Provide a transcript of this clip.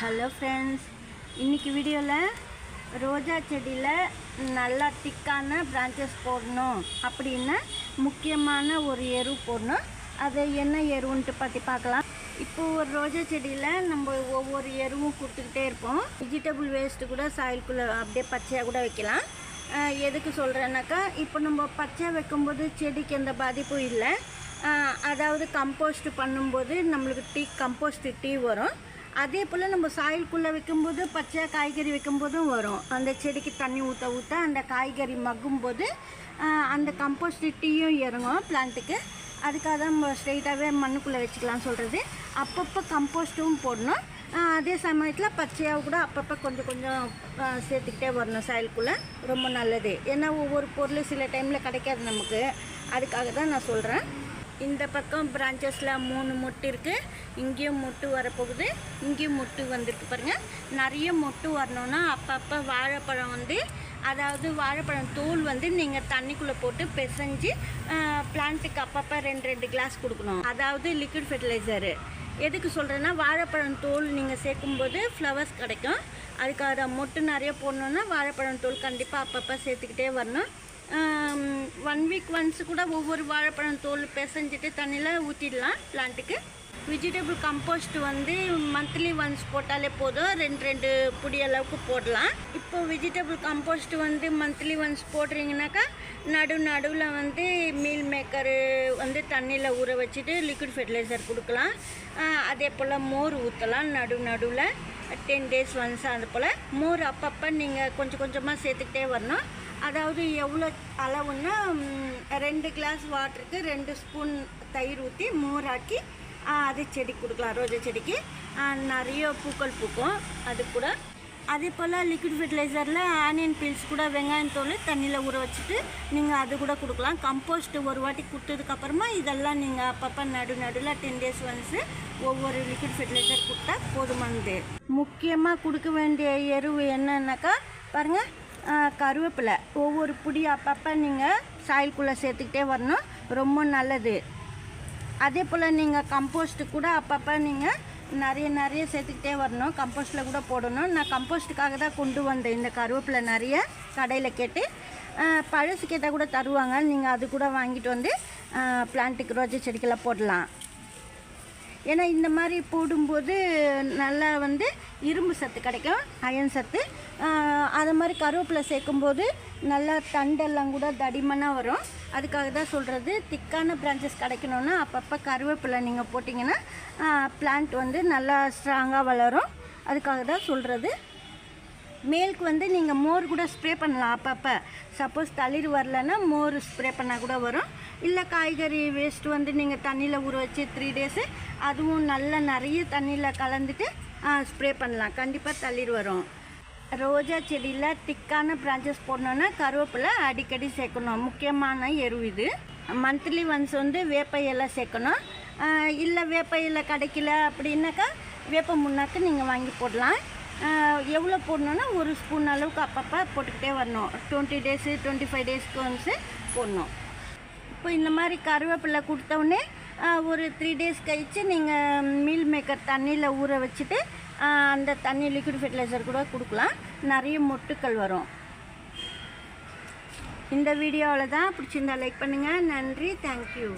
Hello friends, இன்றைக்கி வீடியோவில் ரோஜா செடியில் நல்லா திக்கான பிரான்ச்சஸ் போடணும் அப்படின்னா முக்கியமான ஒரு எரு போடணும். அதை என்ன எருன்ட்டு பற்றி பார்க்கலாம். இப்போது ஒரு ரோஜா செடியில் நம்ம ஒவ்வொரு எருவும் கொடுத்துக்கிட்டே இருப்போம். வெஜிடபிள் வேஸ்ட்டு கூட சாயில்குள்ளே அப்படியே பச்சையாக கூட வைக்கலாம். எதுக்கு சொல்கிறேன்னாக்கா, இப்போ நம்ம பச்சையாக வைக்கும்போது செடிக்கு எந்த பாதிப்பும் இல்லை. அதாவது கம்போஸ்ட் பண்ணும்போது நம்மளுக்கு கம்போஸ்ட் டீ வரும். அதே போல் நம்ம சாயில்குள்ளே வைக்கும்போது பச்சை காய்கறி வைக்கும்போதும் வரும். அந்த செடிக்கு தண்ணி ஊற்ற ஊற்ற அந்த காய்கறி மக்கும்போது அந்த கம்போஸ்ட் டீயும் இறங்கும் பிளான்ட்டுக்கு. அதுக்காக தான் நம்ம ஸ்ட்ரெயிட்டாகவே மண்ணுக்குள்ளே வச்சுக்கலாம்னு சொல்கிறது. அப்பப்போ கம்போஸ்ட்டும் போடணும். அதே சமயத்தில் பச்சையாக கூட அப்பப்போ கொஞ்சம் கொஞ்சம் சேர்த்துக்கிட்டே வரணும் சாயில்குள்ளே. ரொம்ப நல்லது. ஏன்னா ஒவ்வொரு பொருள் சில டைமில் கிடைக்காது நமக்கு. அதுக்காக தான் நான் சொல்கிறேன். இந்த பக்கம் பிரான்ச்சஸில் 3 மொட்டு இருக்குது. இங்கேயும் மொட்டு வரப்போகுது, இங்கேயும் மொட்டு வந்துருக்கு பாருங்கள். நிறைய மொட்டு வரணுன்னா அப்பப்போ வாழைப்பழம் அதாவது வாழைப்பழம் தோல் நீங்கள் தண்ணிக்குள்ளே போட்டு பிசைஞ்சு பிளான்ட்டுக்கு அப்பப்போ 2 கிளாஸ் கொடுக்கணும். அதாவது லிக்விட் ஃபெர்டிலைசரு. எதுக்கு சொல்கிறேன்னா, வாழைப்பழம் தோல் நீங்கள் சேர்க்கும்போது ஃப்ளவர்ஸ் கிடைக்கும். அதுக்காக மொட்டு நிறைய போடணுன்னா வாழைப்பழம் தோல் கண்டிப்பாக அப்பப்போ சேர்த்துக்கிட்டே வரணும். 1 வீக் ஒன்ஸ் கூட ஒவ்வொரு வாழைப்பழம் தோல் பிசைஞ்சிட்டு தண்ணியில் ஊற்றிடலாம் பிளான்ட்டுக்கு. வெஜிடபிள் கம்போஸ்ட் மந்த்லி ஒன்ஸ் போட்டாலே போதும். 2 புடி அளவுக்கு போடலாம். இப்போ வெஜிடபிள் கம்போஸ்ட் மந்த்லி ஒன்ஸ் போடுறீங்கனாக்கா நடுவில் மீல் மேக்கரு தண்ணியில் ஊற வச்சுட்டு லிக்விட் ஃபெர்டிலைசர் கொடுக்கலாம். அதே போல் மோர் ஊற்றலாம். நடுவில் 10 days ஒன்ஸ். அது போல் மோர் அப்பப்போ நீங்கள் கொஞ்சம் கொஞ்சமாக சேர்த்துக்கிட்டே வரணும். அதாவது எவ்வளோ அளவுன்னா 2 கிளாஸ் வாட்டருக்கு 2 ஸ்பூன் தயிர் ஊற்றி மோராக்கி அது செடி கொடுக்கலாம். ரோஜா செடிக்கு நிறைய பூக்கள் பூக்கும். அது கூட அதே போல் லிக்விட் ஃபெர்டிலைசரில் ஆனியன் பீல்ஸ் கூட வெங்காயம் தோல் தண்ணியில் ஊற வச்சுட்டு நீங்கள் அது கூட கொடுக்கலாம். கம்போஸ்ட் ஒரு வாட்டி கொடுத்ததுக்கப்புறமா இதெல்லாம் நீங்கள் அப்பப்போ நடுவில் 10 days ஒன்ஸு ஒவ்வொரு லிக்விட் ஃபெர்டிலைசர் கொடுத்தா போதுமானது. முக்கியமாக கொடுக்க வேண்டிய எருவு என்னன்னாக்கா பாருங்கள், கருவேப்பிலை ஒவ்வொரு புடி அப்பப்போ நீங்கள் சாயில்குள்ளே சேர்த்துக்கிட்டே வரணும். ரொம்ப நல்லது. அதே போல் நீங்கள் கம்போஸ்ட்டு கூட அப்பப்போ நீங்கள் நிறைய சேர்த்துக்கிட்டே வரணும். கம்போஸ்ட்டில் கூட போடணும். நான் கம்போஸ்ட்டுக்காக தான் கொண்டு வந்தேன் இந்த கருவேப்பிலை. நிறைய கடையில் கேட்டு பழசு கேட்டால் கூட தருவாங்க. நீங்கள் அது கூட வாங்கிட்டு பிளான்ட்டுக்கு ரோஜா செடிக்கெல்லாம் போடலாம். ஏன்னா இந்த மாதிரி போடும்போது நல்லா இரும்பு சத்து கிடைக்கும், அயன் சத்து. அது மாதிரி கருவேப்பிலை சேர்க்கும்போது நல்லா தண்டெல்லாம் கூட தடிமனாக வரும். அதுக்காக தான் சொல்கிறது, திக்கான பிரான்ச்சஸ் கிடைக்கணுன்னா அப்பப்போ கருவேப்பிலை நீங்கள் போட்டிங்கன்னா பிளான்ட் நல்லா ஸ்ட்ராங்காக வளரும். அதுக்காக தான் சொல்கிறது. மேலுக்கு நீங்கள் மோர் கூட ஸ்ப்ரே பண்ணலாம் அப்பப்போ. சப்போஸ் தளிர் வரலன்னா மோர் ஸ்ப்ரே பண்ணால் கூட வரும். இல்லை காய்கறி வேஸ்ட்டு நீங்கள் தண்ணியில் ஊற வச்சு 3 days அதுவும் நல்லா நிறைய தண்ணியில் கலந்துட்டு ஸ்ப்ரே பண்ணலாம். கண்டிப்பாக தளிர் வரும். ரோஜா செடியில் திக்கான பிரான்ச்சஸ் போடணுன்னா கருவேப்பிலை அடிக்கடி சேர்க்கணும். முக்கியமான எரு இது. மந்த்லி ஒன்ஸ் வேப்ப இலை சேர்க்கணும். இல்லை வேப்ப இலை கிடைக்கல அப்படின்னாக்கா வேப்ப முன்னாக்கு நீங்கள் வாங்கி போடலாம். எவ்வளோ போடணுன்னா 1 ஸ்பூன் அளவுக்கு அப்பப்போ போட்டுக்கிட்டே வரணும். 20 days 25 daysக்கு ஒன்ஸு போடணும். இப்போ இந்த மாதிரி கருவேப்பிலை கொடுத்தோடனே ஒரு 3 days கழித்து நீங்கள் மீல் மேக்கர் தண்ணியில் ஊற வச்சுட்டு அந்த தண்ணி லிக்விட் ஃபெர்டிலைசர் கூட கொடுக்கலாம். நிறைய மொட்டுக்கள் வரும். இந்த வீடியோவில் தான் பிடிச்சிருந்தா லைக் பண்ணுங்கள். நன்றி, தேங்க்யூ.